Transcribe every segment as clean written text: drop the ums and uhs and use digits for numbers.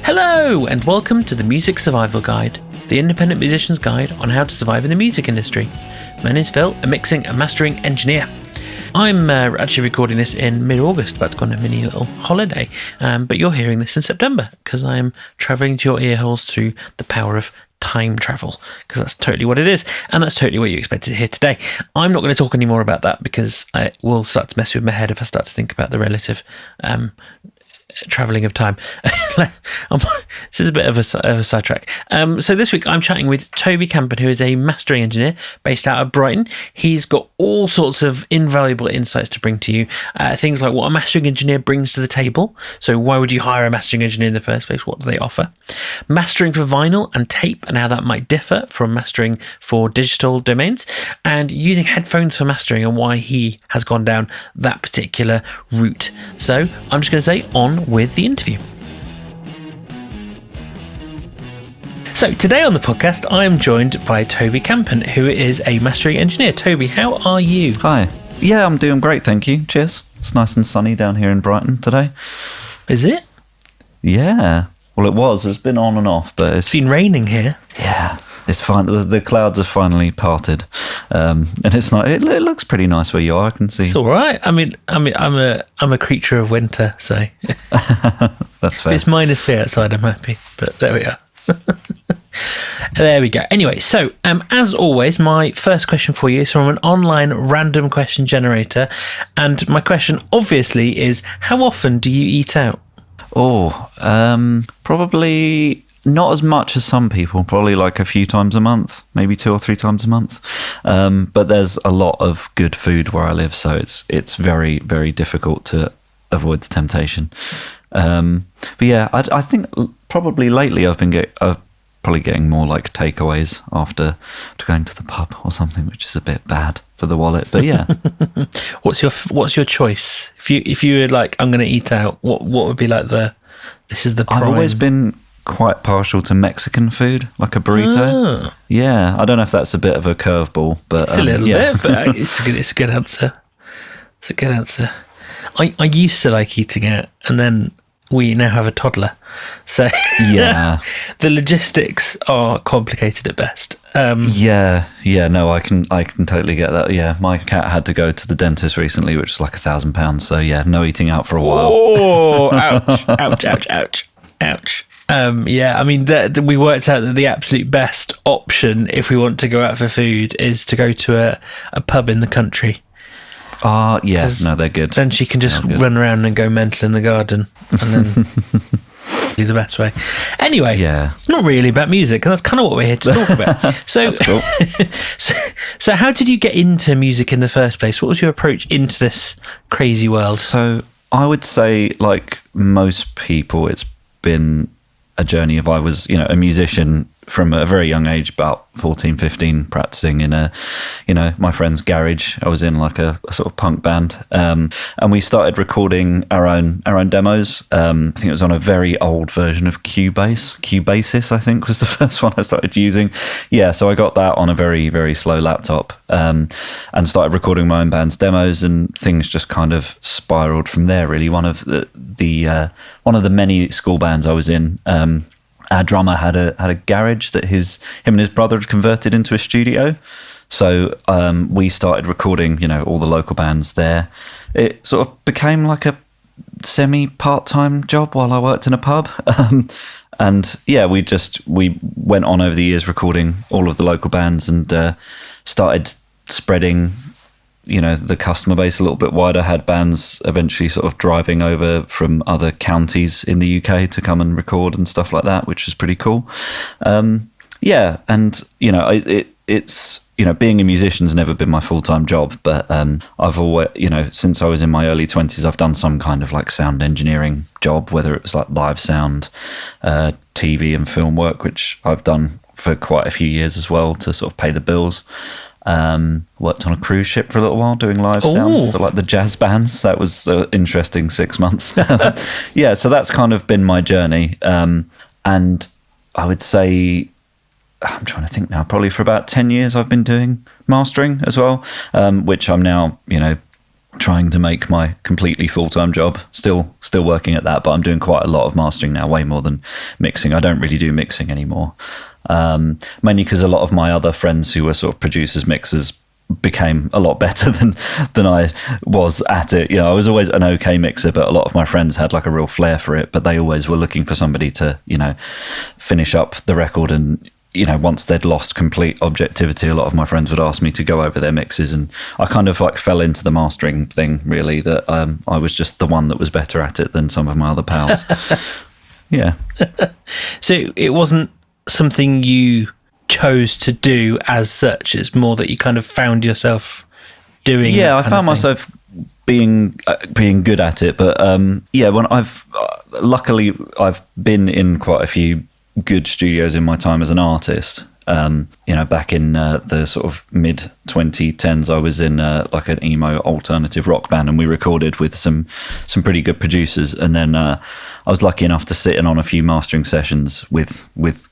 Hello, and welcome to the Music Survival Guide, the independent musician's guide on how to survive in the music industry. My name's Phil, a mixing and mastering engineer. I'm actually recording this in mid-August, about to go on a mini little holiday, but you're hearing this in September because I'm travelling to your ear holes through the power of time travel, because that's totally what it is, and that's totally what you expected to hear today. I'm not going to talk any more about that because I will start to mess with my head if I start to think about the relative travelling of time. This is a bit of a sidetrack. So this week I'm chatting with Toby Campen, who is a mastering engineer based out of Brighton. He's got all sorts of invaluable insights to bring to you. Things like what a mastering engineer brings to the table. So why would you hire a mastering engineer in the first place? What do they offer? Mastering for vinyl and tape and how that might differ from mastering for digital domains. And using headphones for mastering and why he has gone down that particular route. So I'm just going to say on with the interview. So today on the podcast, I am joined by Toby Campen, who is a mastering engineer. Toby, how are you? Hi. Yeah, I'm doing great, thank you. Cheers. It's nice and sunny down here in Brighton today. Is it? Yeah. Well, it was. It's been on and off, but it's been raining here. Yeah. It's fine. The clouds have finally parted, and it's not. It looks pretty nice where you are. I can see. It's all right. I mean, I'm a creature of winter, so that's fair. If it's minus here outside, I'm happy. But there we are. There we go. Anyway, so as always, my first question for you is from an online random question generator, and my question obviously is: how often do you eat out? Probably not as much as some people, probably like a few times a month, maybe 2 or 3 times a month. But there's a lot of good food where I live, so it's very, very difficult to avoid the temptation. But yeah, I think probably lately I've probably getting more like takeaways after going to the pub or something, which is a bit bad for the wallet. But yeah. What's your choice? If you were like, I'm going to eat out, what would be like this is the prime? I've always been quite partial to Mexican food, like a burrito. Ah. Yeah, I don't know if that's a bit of a curveball, but it's a little bit, but it's a good answer. It's a good answer. I used to like eating out, and then we now have a toddler, so yeah, the logistics are complicated at best. No, I can totally get that. Yeah, my cat had to go to the dentist recently, which is like £1,000. So yeah, no eating out for a while. Oh, ouch. Yeah, I mean, we worked out that the absolute best option if we want to go out for food is to go to a pub in the country. Yeah, no, they're good. Then she can just run around and go mental in the garden, and then do the best way. Anyway, yeah, it's not really about music, and that's kind of what we're here to talk about. So, that's cool. so how did you get into music in the first place? What was your approach into this crazy world? So I would say, like most people, it's been a journey of I was, a musician from a very young age, about 14, 15, practicing in my friend's garage. I was in like a sort of punk band, and we started recording our own demos. I think it was on a very old version of Cubasis, I think was the first one I started using. Yeah, so I got that on a very, very slow laptop, and started recording my own band's demos, and things just kind of spiraled from there. Really, one of the many school bands I was in. Our drummer had a garage that him and his brother had converted into a studio. So we started recording, all the local bands there. It sort of became like a semi-part-time job while I worked in a pub. And yeah, we went on over the years recording all of the local bands and started spreading the customer base a little bit wider. Had bands eventually sort of driving over from other counties in the UK to come and record and stuff like that, which was pretty cool. Yeah, and it's being a musician's never been my full-time job, but I've always since I was in my early 20s, I've done some kind of like sound engineering job, whether it's like live sound, TV and film work, which I've done for quite a few years as well to sort of pay the bills. Worked on a cruise ship for a little while doing live sound for like the jazz bands. That was an interesting 6 months. Yeah, so that's kind of been my journey. And I would say, I'm trying to think now, probably for about 10 years I've been doing mastering as well, which I'm now, trying to make my completely full-time job. Still working at that, but I'm doing quite a lot of mastering now, way more than mixing. I don't really do mixing anymore, mainly because a lot of my other friends who were sort of producers, mixers, became a lot better than I was at it. I was always an okay mixer, but a lot of my friends had like a real flair for it, but they always were looking for somebody to finish up the record. And once they'd lost complete objectivity, a lot of my friends would ask me to go over their mixes, and I kind of like fell into the mastering thing, really, that I was just the one that was better at it than some of my other pals. Yeah. So it wasn't something you chose to do as such, it's more that you kind of found yourself doing. Yeah, I found myself being good at it, but when luckily I've been in quite a few good studios in my time as an artist. Back in the sort of mid 2010s, I was in like an emo alternative rock band, and we recorded with some pretty good producers. And then I was lucky enough to sit in on a few mastering sessions with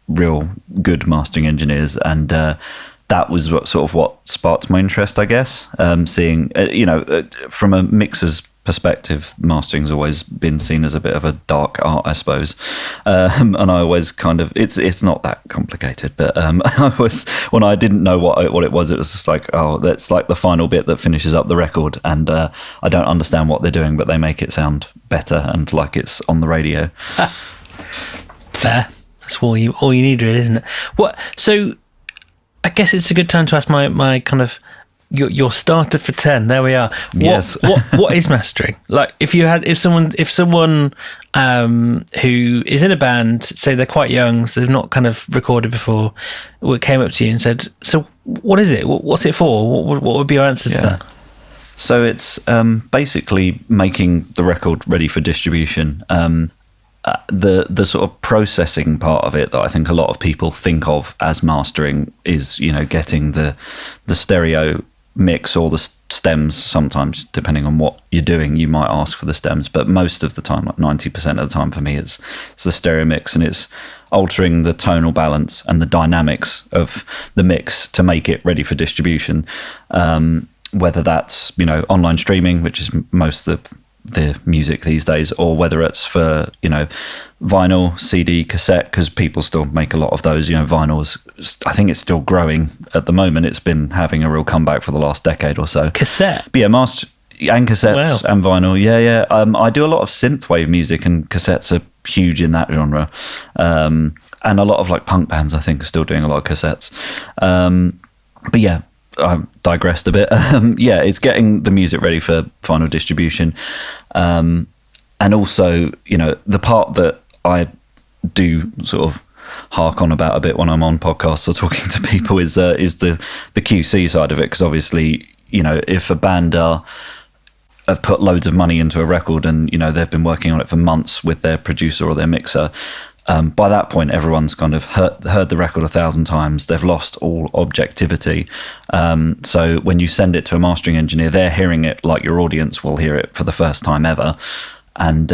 real good mastering engineers, and that was what sparked my interest, I guess. Seeing from a mixer's perspective, mastering's always been seen as a bit of a dark art, I suppose, and I always kind of it's not that complicated, but when I didn't know what it was just like, oh, that's like the final bit that finishes up the record, and I don't understand what they're doing, but they make it sound better and like it's on the radio. Fair. That's all you need, really, isn't it? So I guess it's a good time to ask my kind of your starter for 10. There we are. Yes. What is mastering? Like, if someone who is in a band, say they're quite young, so they've not kind of recorded before, came up to you and said, "So what is it? What's it for? What would be your answers to that?" So it's basically making the record ready for distribution. The sort of processing part of it that I think a lot of people think of as mastering is, getting the stereo mix or the stems. Sometimes, depending on what you're doing, you might ask for the stems, but most of the time, like 90% of the time for me, it's the stereo mix, and it's altering the tonal balance and the dynamics of the mix to make it ready for distribution. Whether that's, online streaming, which is most of the music these days, or whether it's for vinyl, CD, cassette, because people still make a lot of those. Vinyls, I think it's still growing at the moment. It's been having a real comeback for the last decade or so. Cassette, but master and cassettes. Wow. And vinyl. Yeah. I do a lot of synthwave music, and cassettes are huge in that genre. And a lot of like punk bands, I think, are still doing a lot of cassettes. But yeah, I digressed a bit. It's getting the music ready for final distribution. And also, the part that I do sort of hark on about a bit when I'm on podcasts or talking to people is the QC side of it. Because obviously, if a band have put loads of money into a record and, they've been working on it for months with their producer or their mixer, by that point, everyone's kind of heard the record 1,000 times. They've lost all objectivity. So when you send it to a mastering engineer, they're hearing it like your audience will hear it for the first time ever. And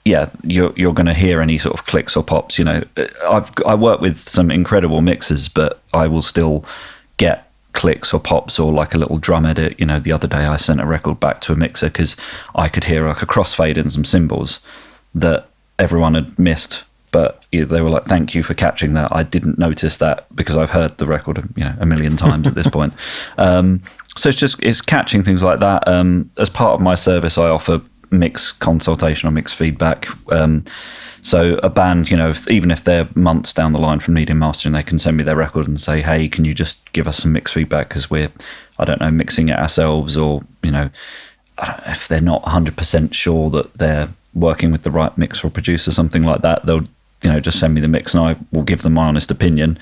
you're going to hear any sort of clicks or pops. I work with some incredible mixers, but I will still get clicks or pops or like a little drum edit. The other day I sent a record back to a mixer because I could hear like a crossfade and some cymbals that everyone had missed. But they were like, "Thank you for catching that. I didn't notice that because I've heard the record, a million times at this point." So it's catching things like that. As part of my service, I offer mix consultation or mix feedback. So a band, even if they're months down the line from needing mastering, they can send me their record and say, "Hey, can you just give us some mix feedback? Because we're, mixing it ourselves," or if they're not 100% sure that they're working with the right mixer or producer, something like that, they'll just send me the mix and I will give them my honest opinion.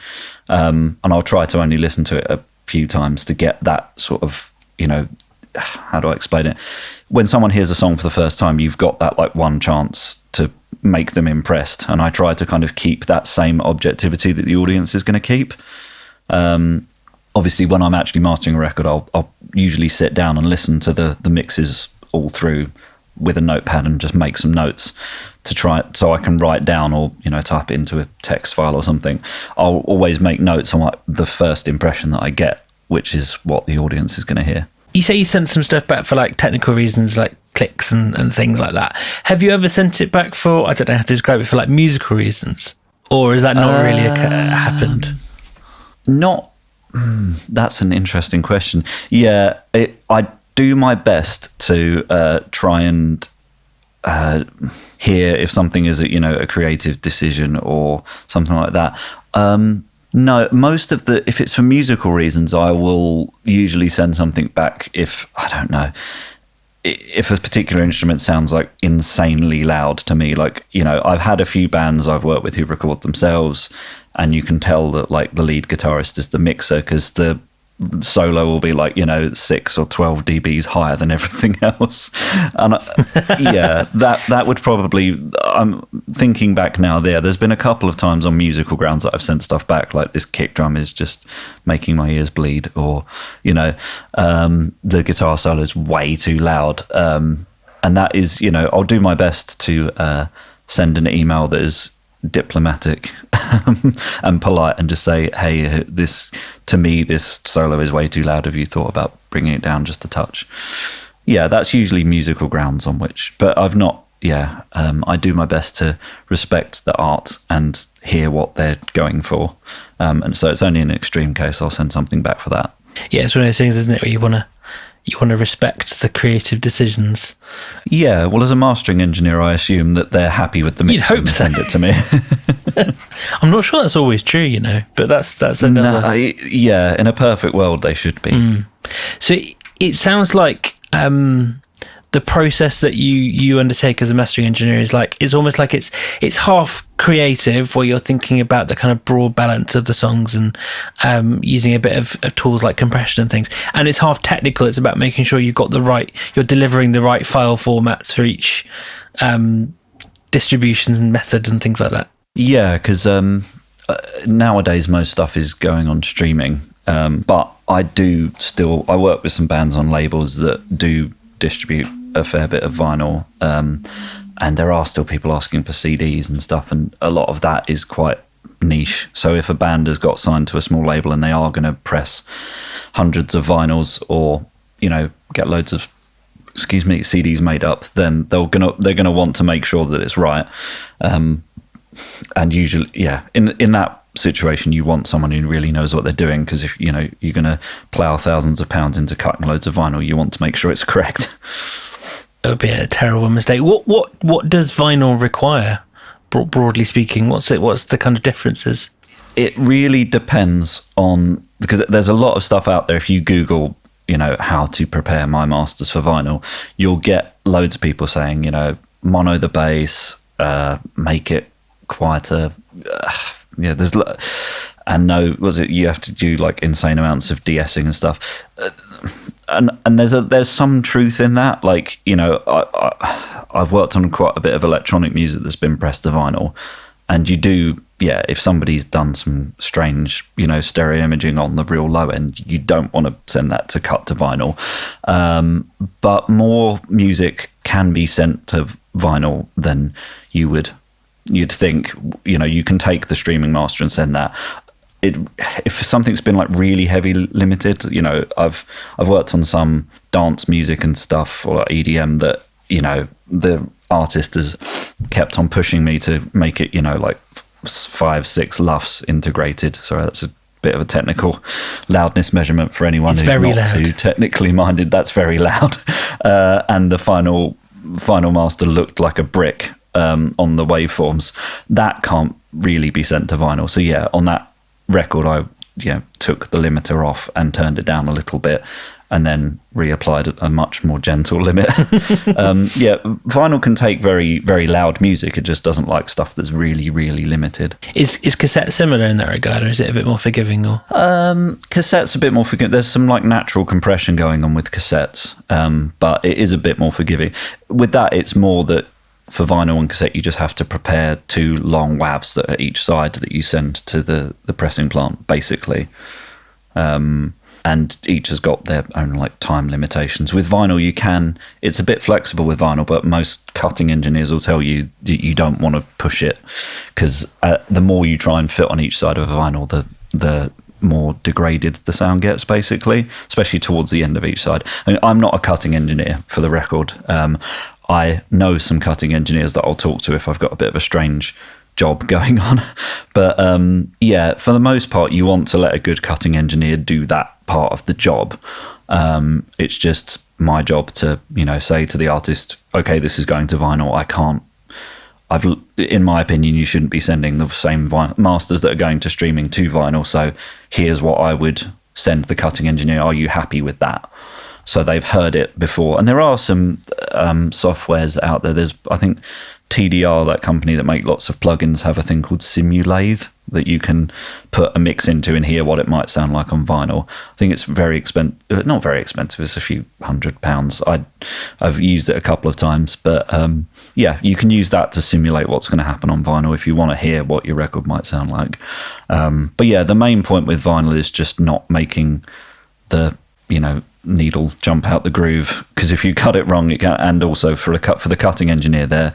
And I'll try to only listen to it a few times to get that sort of, how do I explain it? When someone hears a song for the first time, you've got that like one chance to make them impressed. And I try to kind of keep that same objectivity that the audience is going to keep. Obviously, when I'm actually mastering a record, I'll usually sit down and listen to the mixes all through with a notepad and just make some notes to try it so I can write down or type it into a text file or something. I'll always make notes on the first impression that I get, which is what the audience is going to hear. You say you sent some stuff back for like technical reasons, like clicks and things like that. Have you ever sent it back for, I don't know how to describe it, for like musical reasons? Or is that not really happened? Not. That's an interesting question. Yeah, I do my best to try and hear if something is a creative decision or something like that. No, if it's for musical reasons, I will usually send something back if, I don't know, if a particular instrument sounds like insanely loud to me. Like, I've had a few bands I've worked with who record themselves, and you can tell that like the lead guitarist is the mixer, because the solo will be like 6 or 12 dBs higher than everything else. And that would probably, I'm thinking back now, there's been a couple of times on musical grounds that I've sent stuff back like, this kick drum is just making my ears bleed, or the guitar solo is way too loud, and that is, I'll do my best to send an email that is diplomatic and polite, and just say, hey, this solo is way too loud. Have you thought about bringing it down just a touch? Yeah, that's usually musical grounds on which, but I've not. I do my best to respect the art and hear what they're going for, and so it's only in an extreme case I'll send something back for that. Yeah, it's one of those things, isn't it, where you want to respect the creative decisions. Yeah, well, as a mastering engineer, I assume that they're happy with the mix. You'd hope and so. Send it to me. I'm not sure that's always true, but that's another. No, in a perfect world, they should be. So it sounds like the process that you undertake as a mastering engineer is like, it's almost like it's half creative, where you're thinking about the kind of broad balance of the songs and using a bit of tools like compression and things, and it's half technical. It's about making sure you're delivering the right file formats for each distributions and method and things like that. Yeah, because nowadays most stuff is going on streaming, but I work with some bands on labels that do distribute a fair bit of vinyl, and there are still people asking for CDs and stuff, and a lot of that is quite niche. So if a band has got signed to a small label and they are going to press hundreds of vinyls, or get loads of CDs made up, then they're gonna want to make sure that it's right, and usually in that situation you want someone who really knows what they're doing, because if you're going to plow thousands of pounds into cutting loads of vinyl, you want to make sure it's correct. It would be a terrible mistake. What does vinyl require, broadly speaking? What's the kind of differences? It really depends on, because there's a lot of stuff out there. If you Google how to prepare my masters for vinyl, you'll get loads of people saying mono the bass, make it quieter. You have to do like insane amounts of de-essing and stuff, and there's some truth in that. Like I've worked on quite a bit of electronic music that's been pressed to vinyl, and you do, if somebody's done some strange stereo imaging on the real low end, you don't want to send that to cut to vinyl, but more music can be sent to vinyl than you'd think. You can take the streaming master and send that. If something's been like really heavy limited, I've worked on some dance music and stuff, or like EDM, that the artist has kept on pushing me to make it like 5-6 LUFS integrated. Sorry, that's a bit of a technical loudness measurement for anyone who's not too technically minded. That's very loud, and the final master looked like a brick on the waveforms. That can't really be sent to vinyl. So on that record I took the limiter off and turned it down a little bit, and then reapplied a much more gentle limit. Vinyl can take very, very loud music. It just doesn't like stuff that's really, really limited. Is cassette similar in that regard, or is it a bit more forgiving? Or cassette's a bit more forgiving. There's some like natural compression going on with cassettes, but it is a bit more forgiving. With that, it's more that for vinyl and cassette, you just have to prepare 2 long WAVs that are each side that you send to the pressing plant, basically. And each has got their own like time limitations. With vinyl, it's a bit flexible with vinyl, but most cutting engineers will tell you that you don't want to push it, because the more you try and fit on each side of a vinyl, the more degraded the sound gets, basically, especially towards the end of each side. I mean, I'm not a cutting engineer, for the record. I know some cutting engineers that I'll talk to if I've got a bit of a strange job going on. But yeah, for the most part, you want to let a good cutting engineer do that part of the job. It's just my job to, say to the artist, okay, this is going to vinyl. In my opinion, you shouldn't be sending the same masters that are going to streaming to vinyl. So here's what I would send the cutting engineer. Are you happy with that? So they've heard it before. And there are some softwares out there. There's, I think, TDR, that company that make lots of plugins, have a thing called Simulathe that you can put a mix into and hear what it might sound like on vinyl. I think it's very expensive, not very expensive, it's a few £100s. I've used it a couple of times, but yeah, you can use that to simulate what's going to happen on vinyl if you want to hear what your record might sound like. But yeah, the main point with vinyl is just not making the, needle jump out the groove, because if you cut it wrong, it can, and also for the cutting engineer, their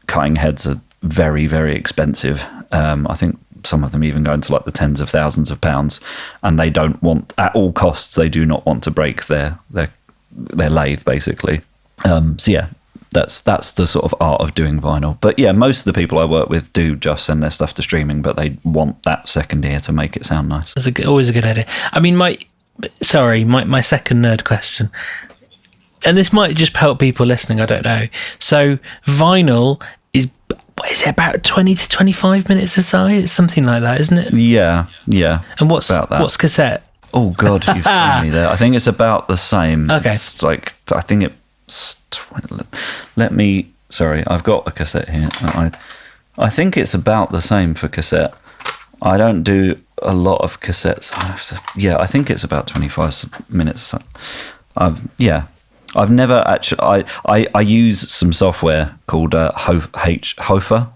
cutting heads are very, very expensive. I think some of them even go into like the tens of thousands of pounds, and they don't want, at all costs, they do not want to break their lathe, basically. So yeah, that's the sort of art of doing vinyl. But yeah, most of the people I work with do just send their stuff to streaming, but they want that second ear to make it sound nice. That's always a good idea. I mean, my second nerd question, and this might just help people listening, I don't know. So vinyl is it about 20 to 25 minutes aside? It's something like that, isn't it? Yeah. And what's cassette? Oh God, you've thrown me there. I think it's about the same. Okay. It's like, I think it's, sorry, I've got a cassette here. I think it's about the same for cassette. I don't do a lot of cassettes. I think it's about 25 minutes. I've never actually. I use some software called Hofa, HOFA,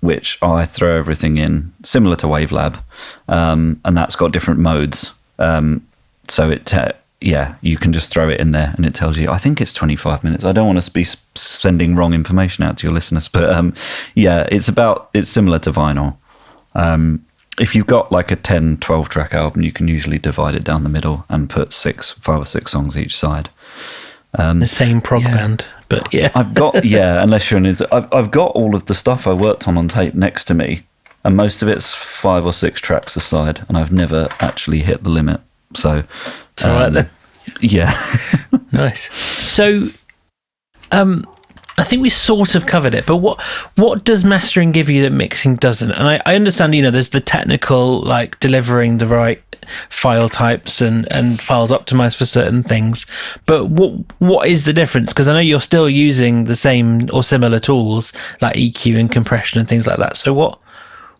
which I throw everything in, similar to Wavelab, and that's got different modes. So you can just throw it in there and it tells you. I think it's 25 minutes. I don't want to be sending wrong information out to your listeners, but it's similar to vinyl. If you've got like a 10, 12 track album, you can usually divide it down the middle and put 5 or 6 songs each side. The same prog band, but yeah. I've got, unless you're I've got all of the stuff I worked on tape next to me, and most of it's 5 or 6 tracks a side, and I've never actually hit the limit. So, it's all right then. Yeah. Nice. So, I think we sort of covered it, but what does mastering give you that mixing doesn't? And I understand, there's the technical, like delivering the right file types and files optimized for certain things, but what is the difference? Because I know you're still using the same or similar tools like EQ and compression and things like that. So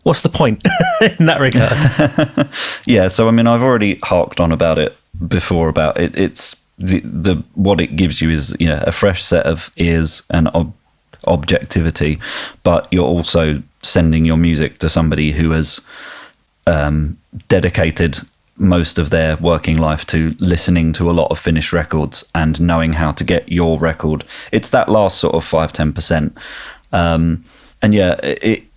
what's the point in that regard? Yeah, so I mean, I've already harked on about it before. About it, it's the what it gives you is a fresh set of ears and objectivity, but you're also sending your music to somebody who has dedicated most of their working life to listening to a lot of finished records and knowing how to get your record. It's that last sort of 5-10%, and yeah,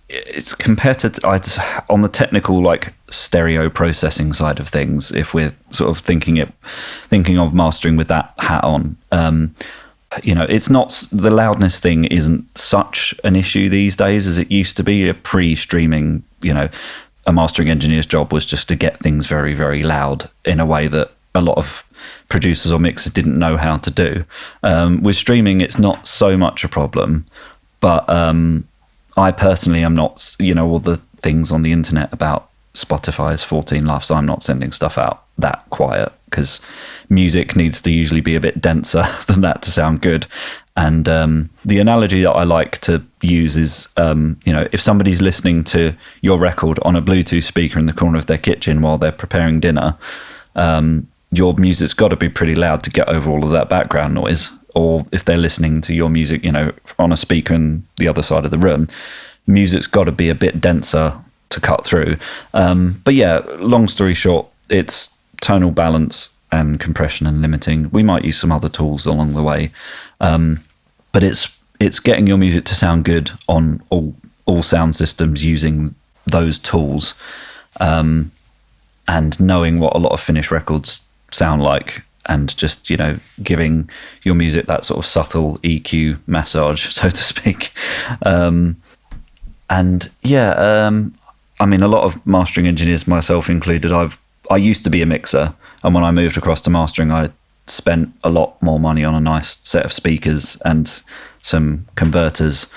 it's compared to on the technical, like stereo processing side of things. If we're sort of thinking of mastering with that hat on, it's not, the loudness thing isn't such an issue these days as it used to be. A pre-streaming, a mastering engineer's job was just to get things very, very loud in a way that a lot of producers or mixers didn't know how to do. With streaming, it's not so much a problem, but I personally am not, all the things on the internet about Spotify's 14 laughs, I'm not sending stuff out that quiet, because music needs to usually be a bit denser than that to sound good. And the analogy that I like to use is, if somebody's listening to your record on a Bluetooth speaker in the corner of their kitchen while they're preparing dinner, your music's got to be pretty loud to get over all of that background noise. Or if they're listening to your music, on a speaker in the other side of the room, music's got to be a bit denser to cut through. But yeah, long story short, it's tonal balance and compression and limiting. We might use some other tools along the way, but it's getting your music to sound good on all sound systems using those tools, and knowing what a lot of finished records sound like, and just, you know, giving your music that sort of subtle EQ massage, so to speak. I mean, a lot of mastering engineers, myself included, I used to be a mixer, and when I moved across to mastering, I spent a lot more money on a nice set of speakers and some converters,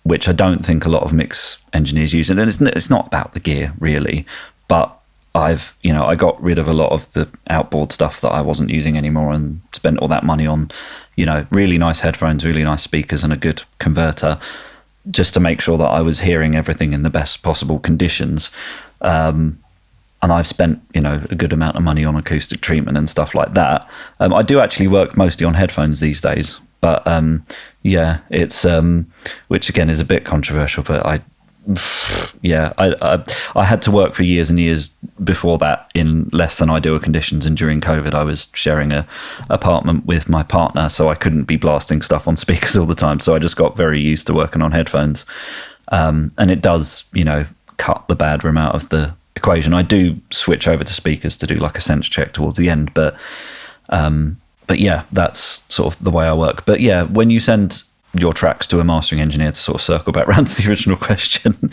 which I don't think a lot of mix engineers use. And it's not about the gear really, but I got rid of a lot of the outboard stuff that I wasn't using anymore, and spent all that money on, you know, really nice headphones, really nice speakers, and a good converter, just to make sure that I was hearing everything in the best possible conditions. And I've spent, you know, a good amount of money on acoustic treatment and stuff like that. I do actually work mostly on headphones these days, but it's which again is a bit controversial, but I had to work for years and years before that in less than ideal conditions, and during COVID I was sharing a apartment with my partner, so I couldn't be blasting stuff on speakers all the time, so I just got very used to working on headphones, and it does, you know, cut the bad room out of the equation. I do switch over to speakers to do like a sense check towards the end, but yeah, that's sort of the way I work. But yeah, when you send your tracks to a mastering engineer, to sort of circle back around to the original question,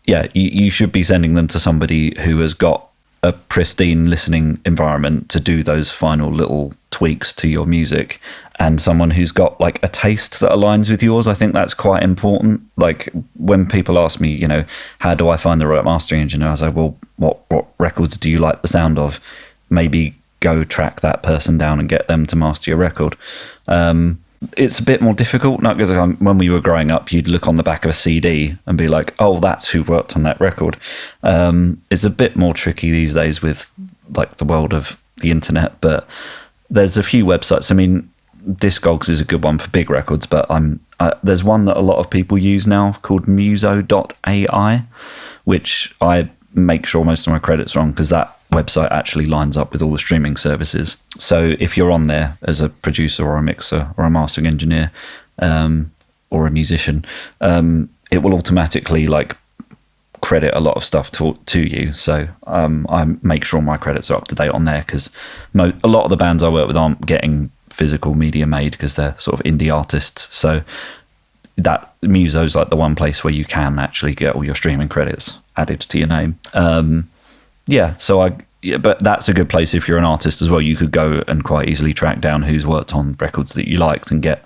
you should be sending them to somebody who has got a pristine listening environment to do those final little tweaks to your music, and someone who's got like a taste that aligns with yours. I think that's quite important. Like when people ask me, you know, how do I find the right mastering engineer, I say, well, what records do you like the sound of? Maybe go track that person down and get them to master your record. It's a bit more difficult, not because when we were growing up, you'd look on the back of a CD and be like, oh, that's who worked on that record. It's a bit more tricky these days with like the world of the internet, but there's a few websites. I mean, Discogs is a good one for big records, but there's one that a lot of people use now called muso.ai, which I make sure most of my credits are on, because that website actually lines up with all the streaming services. So if you're on there as a producer or a mixer or a mastering engineer, or a musician, it will automatically like credit a lot of stuff to you. So I make sure my credits are up to date on there, because a lot of the bands I work with aren't getting physical media made because they're sort of indie artists. So that Muso's like the one place where you can actually get all your streaming credits added to your name. But that's a good place if you're an artist as well. You could go and quite easily track down who's worked on records that you liked and get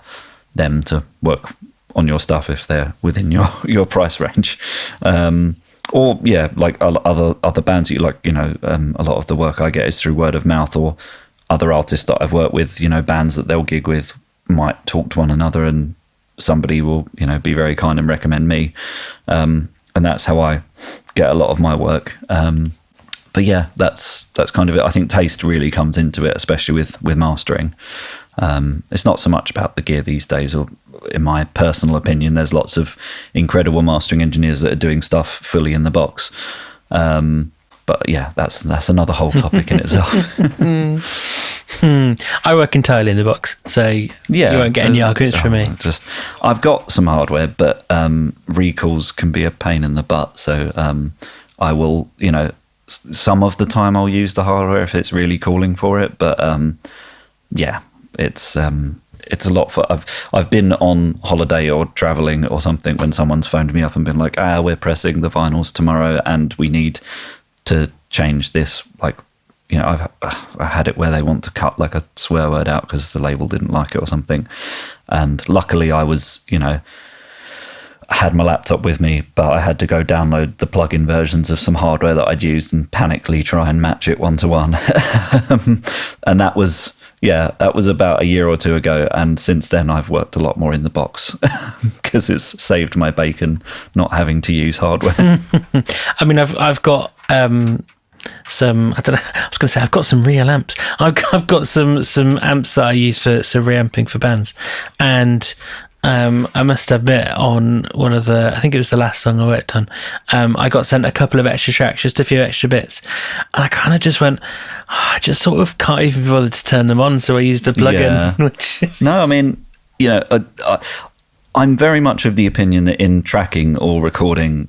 them to work on your stuff if they're within your price range. Like other bands that you like, you know, a lot of the work I get is through word of mouth, or other artists that I've worked with, you know, bands that they'll gig with might talk to one another, and somebody will, you know, be very kind and recommend me. And that's how I get a lot of my work. But yeah, that's kind of it. I think taste really comes into it, especially with mastering. It's not so much about the gear these days, or in my personal opinion, there's lots of incredible mastering engineers that are doing stuff fully in the box. But yeah, that's another whole topic in itself. I work entirely in the box, so yeah, you won't get any arguments from me. I've got some hardware, but recalls can be a pain in the butt. So I will, you know, some of the time I'll use the hardware if it's really calling for it. But it's a lot for. I've been on holiday or traveling or something when someone's phoned me up and been like, we're pressing the vinyls tomorrow and we need to change this. Like, you know, I had it where they want to cut like a swear word out because the label didn't like it or something. And luckily I was, you know, I had my laptop with me, but I had to go download the plug-in versions of some hardware that I'd used and panically try and match it one-to-one. And that was about a year or two ago. And since then I've worked a lot more in the box because it's saved my bacon not having to use hardware. I mean, I've got some, I don't know, I was going to say I've got some real amps. I've got some amps that I use for reamping for bands, and I must admit, on one of the, I think it was the last song I worked on, I got sent a couple of extra tracks, just a few extra bits, and I kind of just went, I just sort of can't even be bothered to turn them on, so I used a plugin. Yeah. No, I mean, you know, I'm very much of the opinion that in tracking or recording,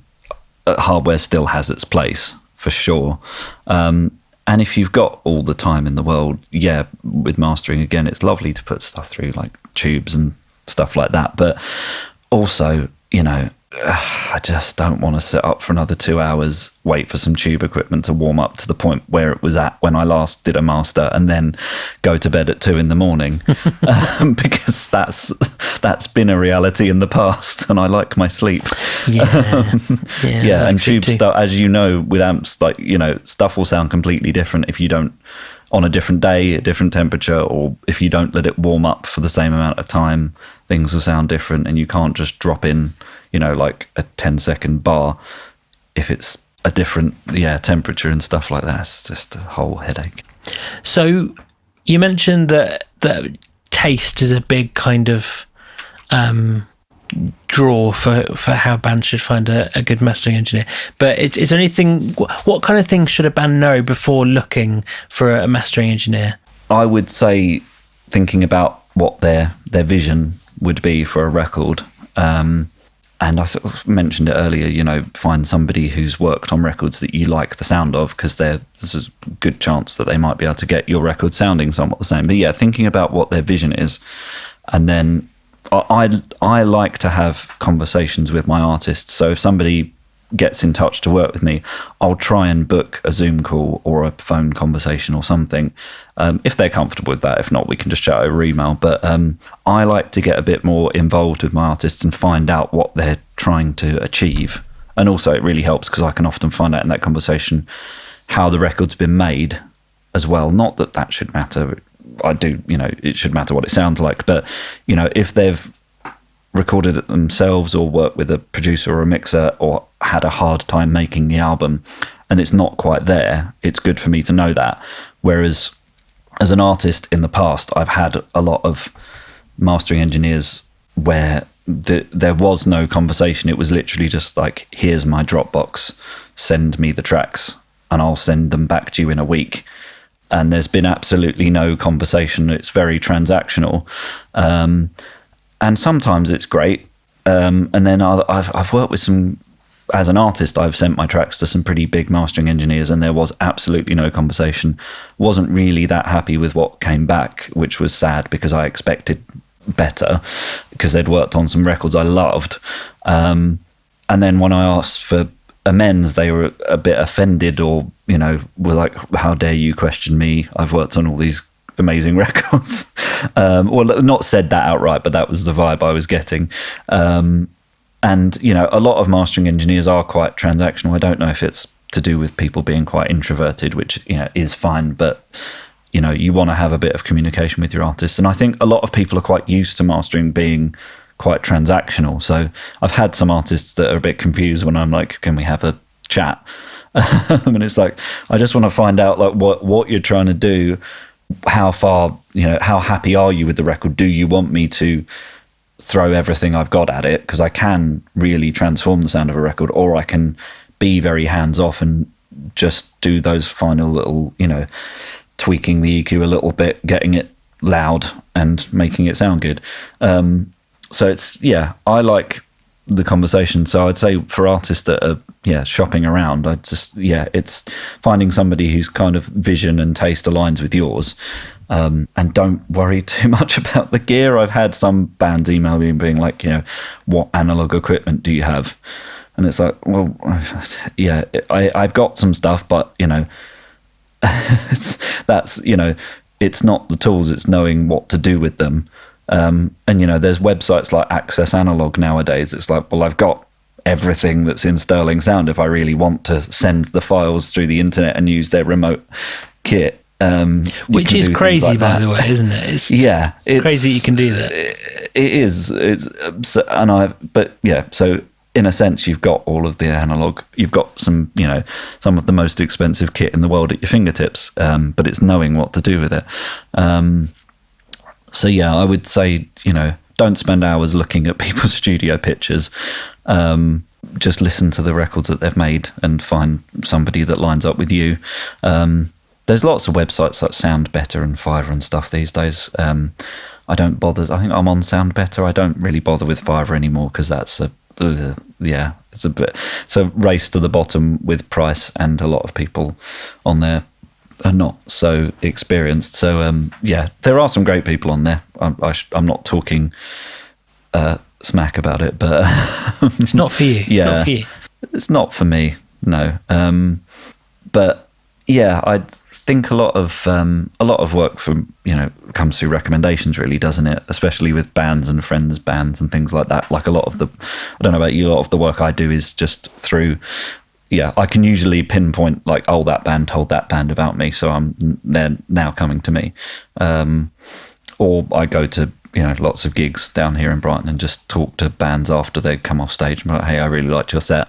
hardware still has its place for sure. And if you've got all the time in the world, yeah, with mastering, again, it's lovely to put stuff through like tubes and stuff like that. But also, you know, I just don't want to sit up for another 2 hours, wait for some tube equipment to warm up to the point where it was at when I last did a master, and then go to bed at 2 a.m, because that's been a reality in the past, and I like my sleep. Yeah, and tube stuff, as you know, with amps, like, you know, stuff will sound completely different if you don't, on a different day, a different temperature, or if you don't let it warm up for the same amount of time, things will sound different, and you can't just drop in, you know, like a 10-second bar if it's a different temperature and stuff like that. It's just a whole headache. So you mentioned that taste is a big kind of draw for how bands should find a good mastering engineer, but is there anything, what kind of things should a band know before looking for a mastering engineer? I would say thinking about what their vision would be for a record. And I sort of mentioned it earlier, you know, find somebody who's worked on records that you like the sound of, because there's a good chance that they might be able to get your record sounding somewhat the same. But yeah, thinking about what their vision is. And then I like to have conversations with my artists. So if somebody gets in touch to work with me, I'll try and book a Zoom call or a phone conversation or something, if they're comfortable with that. If not, we can just chat over email. But I like to get a bit more involved with my artists and find out what they're trying to achieve. And also it really helps because I can often find out in that conversation how the record's been made as well. Not that should matter. I do, you know, it should matter what it sounds like. But, you know, if they've recorded it themselves or worked with a producer or a mixer or had a hard time making the album and it's not quite there, it's good for me to know that. Whereas as an artist in the past, I've had a lot of mastering engineers where there was no conversation. It was literally just like, here's my Dropbox, send me the tracks and I'll send them back to you in a week. And there's been absolutely no conversation. It's very transactional. And sometimes it's great. And then I've worked with some, as an artist, I've sent my tracks to some pretty big mastering engineers and there was absolutely no conversation. Wasn't really that happy with what came back, which was sad because I expected better because they'd worked on some records I loved. And then when I asked for amends, they were a bit offended or, you know, were like, how dare you question me? I've worked on all these amazing records. Well, not said that outright, but that was the vibe I was getting. And, you know, a lot of mastering engineers are quite transactional. I don't know if it's to do with people being quite introverted, which, you know, is fine. But, you know, you want to have a bit of communication with your artists. And I think a lot of people are quite used to mastering being quite transactional. So I've had some artists that are a bit confused when I'm like, can we have a chat? And it's like, I just want to find out like what you're trying to do. How far, you know, how happy are you with the record? Do you want me to throw everything I've got at it? Because I can really transform the sound of a record, or I can be very hands off and just do those final little, you know, tweaking the EQ a little bit, getting it loud and making it sound good. So it's, yeah, I like the conversation. So I'd say for artists that are, shopping around, I'd just, it's finding somebody whose kind of vision and taste aligns with yours. And don't worry too much about the gear. I've had some bands email me being like, you know, what analog equipment do you have? And it's like, well, yeah, I've got some stuff, but, you know, that's, you know, it's not the tools, it's knowing what to do with them. And, you know, there's websites like Access Analog nowadays. It's like, well, I've got everything that's in Sterling Sound. If I really want to send the files through the internet and use their remote kit. Which is crazy, like by the way, isn't it? It's crazy you can do that. It is. So in a sense, you've got all of the analog. You've got some, you know, some of the most expensive kit in the world at your fingertips, but it's knowing what to do with it. So yeah, I would say, you know, don't spend hours looking at people's studio pictures. Just listen to the records that they've made and find somebody that lines up with you. There's lots of websites like Sound Better and Fiverr and stuff these days. I don't bother. I think I'm on Sound Better. I don't really bother with Fiverr anymore because that's it's a race to the bottom with price, and a lot of people on there are not so experienced. So there are some great people on there. I'm not talking smack about it, but it's not for you. Yeah, it's not for you. It's not for me. No. But yeah, I think a lot of work from comes through recommendations, really, doesn't it? Especially with bands and friends' bands and things like that. Like I don't know about you, a lot of the work I do is just through. Yeah, I can usually pinpoint like, oh, that band told that band about me, so they're now coming to me. Or I go to lots of gigs down here in Brighton and just talk to bands after they come off stage and be like, hey, I really liked your set.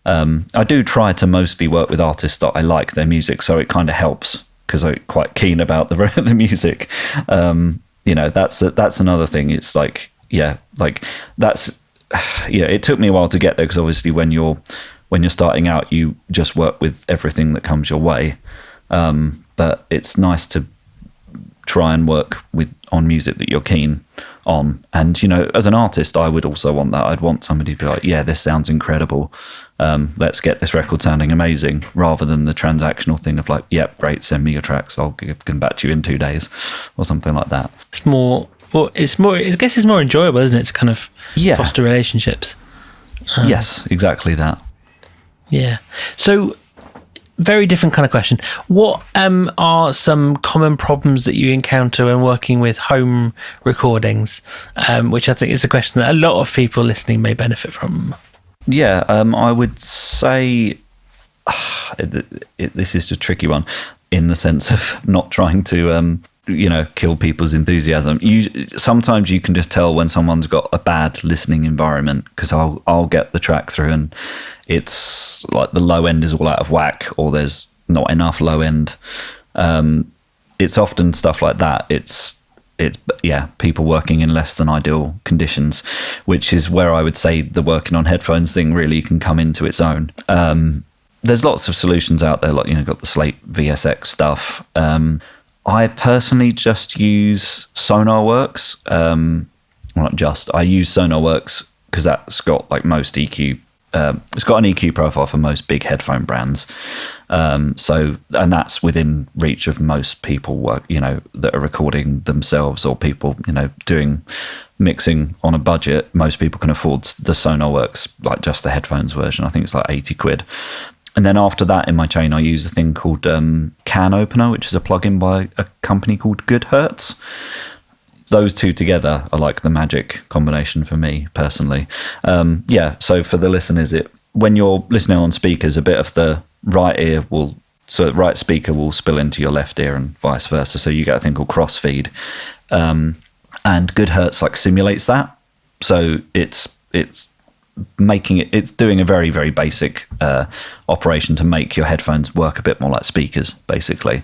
I do try to mostly work with artists that I like their music, so it kind of helps because I'm quite keen about the music. That's another thing. It's like, it took me a while to get there, because obviously when you're starting out, you just work with everything that comes your way. But it's nice to try and work on music that you're keen on. And, as an artist, I would also want that. I'd want somebody to be like, yeah, this sounds incredible. Let's get this record sounding amazing, rather than the transactional thing of like, yep, great, send me your tracks. I'll give them back to you in 2 days or something like that. It's more, I guess it's more enjoyable, isn't it? To kind of foster relationships. Yes, exactly that. Yeah. So, very different kind of question. What are some common problems that you encounter when working with home recordings? Which I think is a question that a lot of people listening may benefit from. Yeah, I would say this is a tricky one, in the sense of not trying to kill people's enthusiasm. Sometimes you can just tell when someone's got a bad listening environment, because I'll get the track through and it's like the low end is all out of whack, or there's not enough low end. It's often stuff like that. It's people working in less than ideal conditions, which is where I would say the working on headphones thing really can come into its own. There's lots of solutions out there, like got the Slate VSX stuff. I personally just use SonarWorks. I use SonarWorks because that's got like most EQ. It's got an EQ profile for most big headphone brands. And that's within reach of most people that are recording themselves, or people, doing mixing on a budget. Most people can afford the SonarWorks, like just the headphones version. I think it's like 80 quid. And then after that, in my chain, I use a thing called Can Opener, which is a plugin by a company called Good Hertz. Those two together are like the magic combination for me personally. So for the listeners, when you're listening on speakers, a bit of the right speaker will spill into your left ear and vice versa. So you get a thing called crossfeed. And Good Hertz like simulates that. So it's doing a very, very basic operation to make your headphones work a bit more like speakers, basically.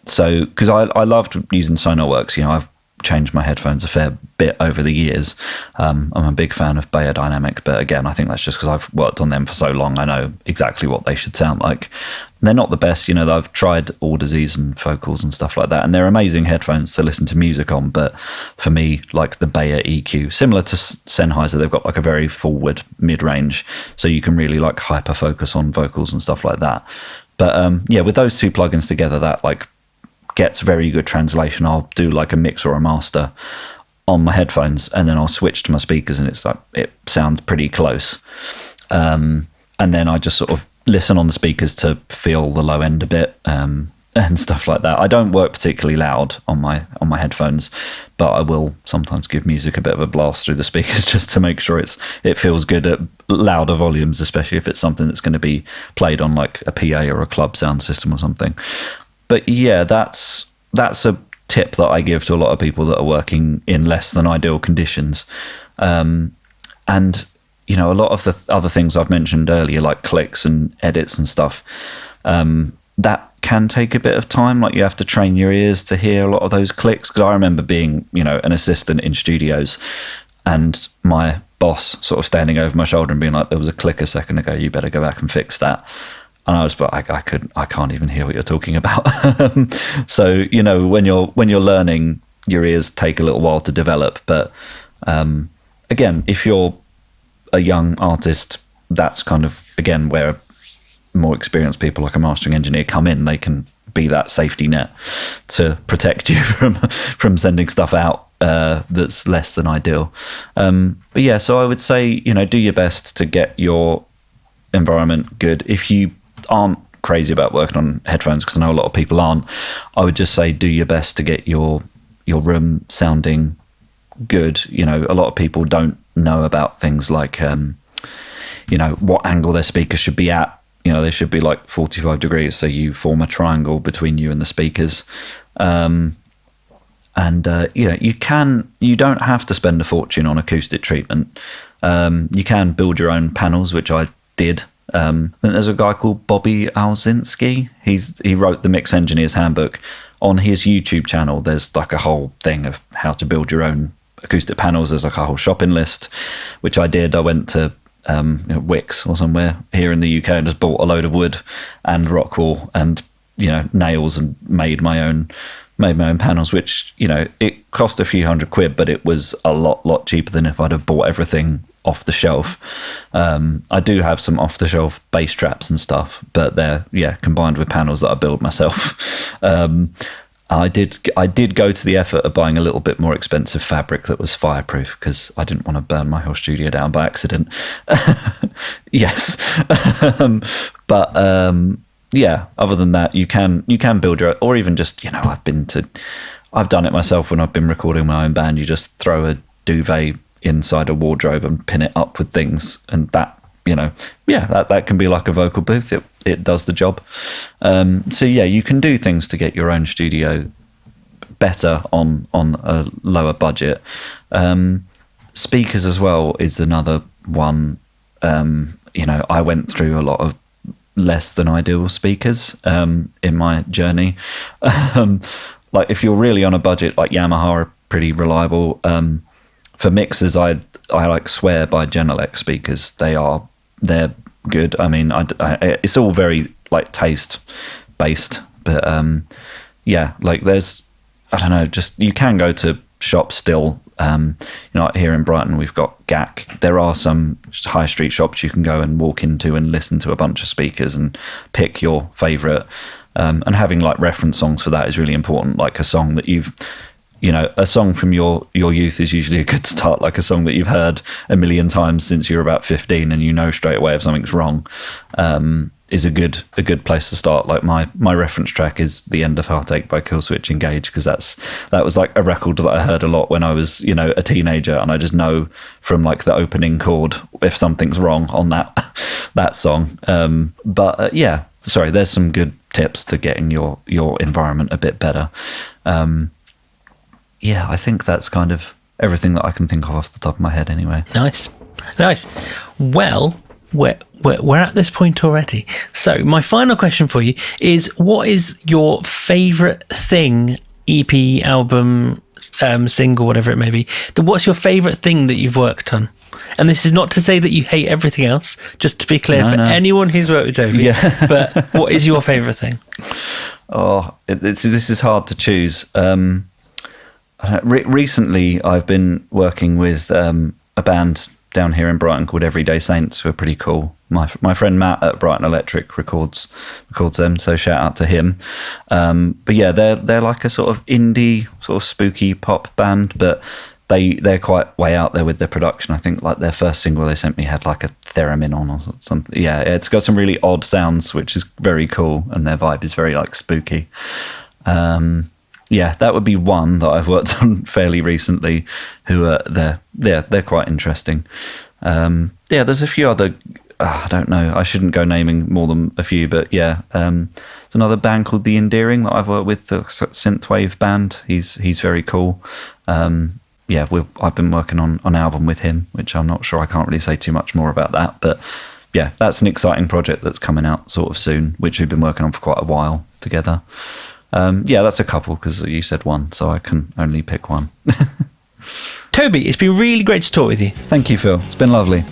So, because I loved using SonarWorks, I've changed my headphones a fair bit over the years. I'm a big fan of Beyerdynamic, but again, I think that's just because I've worked on them for so long. I know exactly what they should sound like. They're not the best, I've tried Audazes and Focals and stuff like that, and they're amazing headphones to listen to music on. But for me, like the Beyer EQ, similar to Sennheiser, they've got like a very forward mid-range, so you can really like hyper focus on vocals and stuff like that. But with those two plugins together, that like gets very good translation. I'll do like a mix or a master on my headphones, and then I'll switch to my speakers, and it's like it sounds pretty close. And then I just sort of listen on the speakers to feel the low end a bit, and stuff like that. I don't work particularly loud on my headphones, but I will sometimes give music a bit of a blast through the speakers just to make sure it feels good at louder volumes, especially if it's something that's going to be played on like a PA or a club sound system or something. But yeah, that's a tip that I give to a lot of people that are working in less than ideal conditions. And a lot of the other things I've mentioned earlier, like clicks and edits and stuff, that can take a bit of time. Like you have to train your ears to hear a lot of those clicks. Because I remember being, an assistant in studios, and my boss sort of standing over my shoulder and being like, "There was a click a second ago. You better go back and fix that." And I was, but I can't even hear what you're talking about. So when you're learning, your ears take a little while to develop. But again, if you're a young artist, that's kind of, again, where more experienced people like a mastering engineer come in. They can be that safety net to protect you from sending stuff out that's less than ideal. But yeah, so I would say, do your best to get your environment good. If you aren't crazy about working on headphones, because I know a lot of people aren't, I would just say do your best to get your room sounding good. A lot of people don't know about things like what angle their speakers should be at. They should be like 45 degrees, so you form a triangle between you and the speakers. You don't have to spend a fortune on acoustic treatment. You can build your own panels, which I did. There's a guy called Bobby Alzinski. He wrote the Mix Engineer's Handbook. On his YouTube channel, there's like a whole thing of how to build your own acoustic panels. There's like a whole shopping list, which I did. I went to Wix or somewhere here in the UK and just bought a load of wood and rock wool and nails and made my own panels, which it cost a few £100, but it was a lot cheaper than if I'd have bought everything off the shelf. I do have some off the shelf bass traps and stuff, but they're combined with panels that I build myself. I did go to the effort of buying a little bit more expensive fabric that was fireproof, because I didn't want to burn my whole studio down by accident. Yes. But other than that, you can build your, or even just, I've done it myself when I've been recording my own band. You just throw a duvet inside a wardrobe and pin it up with things, and that that can be like a vocal booth. It does the job. So you can do things to get your own studio better on a lower budget. Speakers as well is another one. I went through a lot of less than ideal speakers in my journey. Like if you're really on a budget, like Yamaha are pretty reliable. For mixers, I like swear by Genelec speakers. They're good. I mean, it's all very like taste based, but like there's, I don't know, just you can go to shops still. Here in Brighton we've got GAC. There are some high street shops you can go and walk into and listen to a bunch of speakers and pick your favorite. And having like reference songs for that is really important. Like a song that a song from your youth is usually a good start, like a song that you've heard a million times since you were about 15 and straight away if something's wrong, is a good place to start. Like my reference track is The End of Heartache by Killswitch Engage, because that was like a record that I heard a lot when I was a teenager, and I just know from like the opening chord if something's wrong on that song. Sorry, there's some good tips to getting your environment a bit better. I think that's kind of everything that I can think of off the top of my head anyway. Nice. Well, we're at this point already. So my final question for you is, what is your favourite thing, EP, album, single, whatever it may be, what's your favourite thing that you've worked on? And this is not to say that you hate everything else, just to be clear, anyone who's worked with Toby. Yeah. But what is your favourite thing? Oh, this is hard to choose. Recently, I've been working with a band down here in Brighton called Everyday Saints, who are pretty cool. My friend Matt at Brighton Electric records them, so shout out to him. But yeah, they're like a sort of indie, sort of spooky pop band, but they're quite way out there with their production. I think like their first single they sent me had like a theremin on or something. Yeah, it's got some really odd sounds, which is very cool, and their vibe is very like spooky. Yeah, that would be one that I've worked on fairly recently. They're quite interesting. There's a few other. I don't know. I shouldn't go naming more than a few, but yeah, there's another band called The Endearing that I've worked with, the synthwave band. He's very cool. I've been working on an album with him, which I'm not sure. I can't really say too much more about that, but yeah, that's an exciting project that's coming out sort of soon, which we've been working on for quite a while together. That's a couple, because you said one, so I can only pick one. Toby, it's been really great to talk with you. Thank you, Phil. It's been lovely.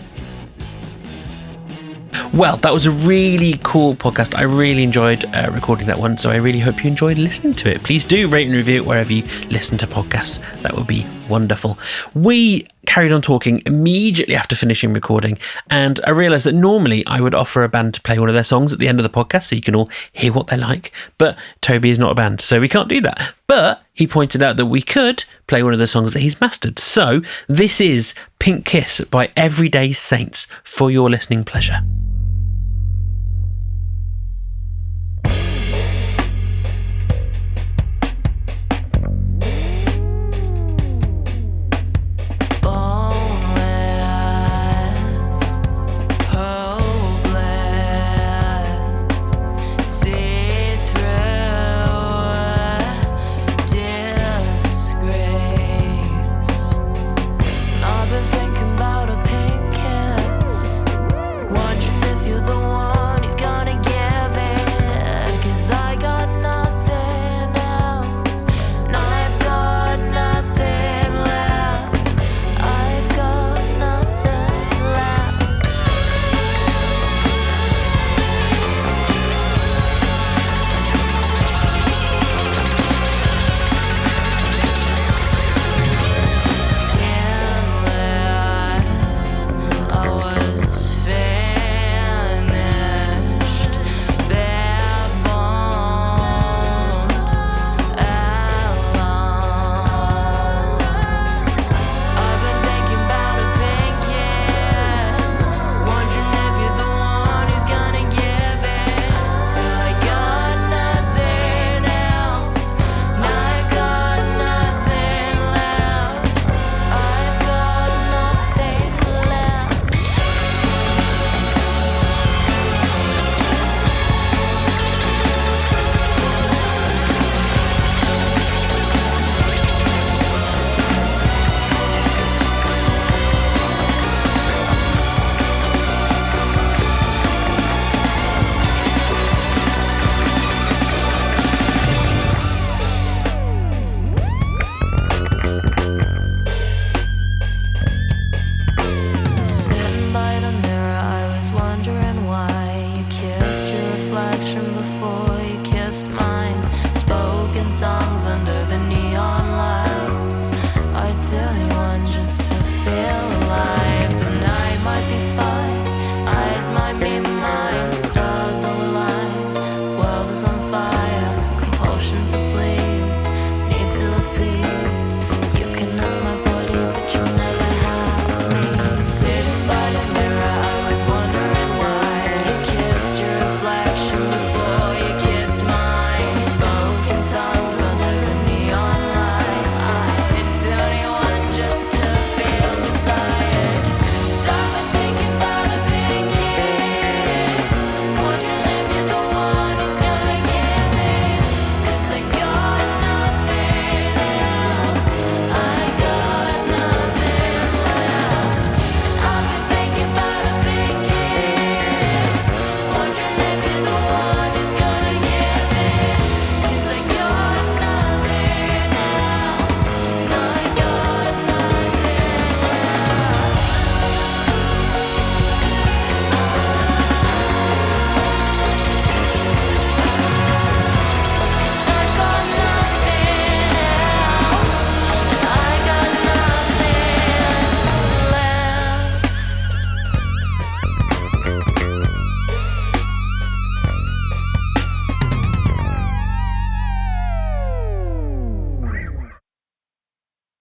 Well, that was a really cool podcast. I really enjoyed recording that one, so I really hope you enjoyed listening to it. Please do rate and review it wherever you listen to podcasts. That would be wonderful. We carried on talking immediately after finishing recording, and I realised that normally I would offer a band to play one of their songs at the end of the podcast so you can all hear what they're like, but Toby is not a band, so we can't do that. But he pointed out that we could play one of the songs that he's mastered. So this is Pink Kiss by Everyday Saints for your listening pleasure.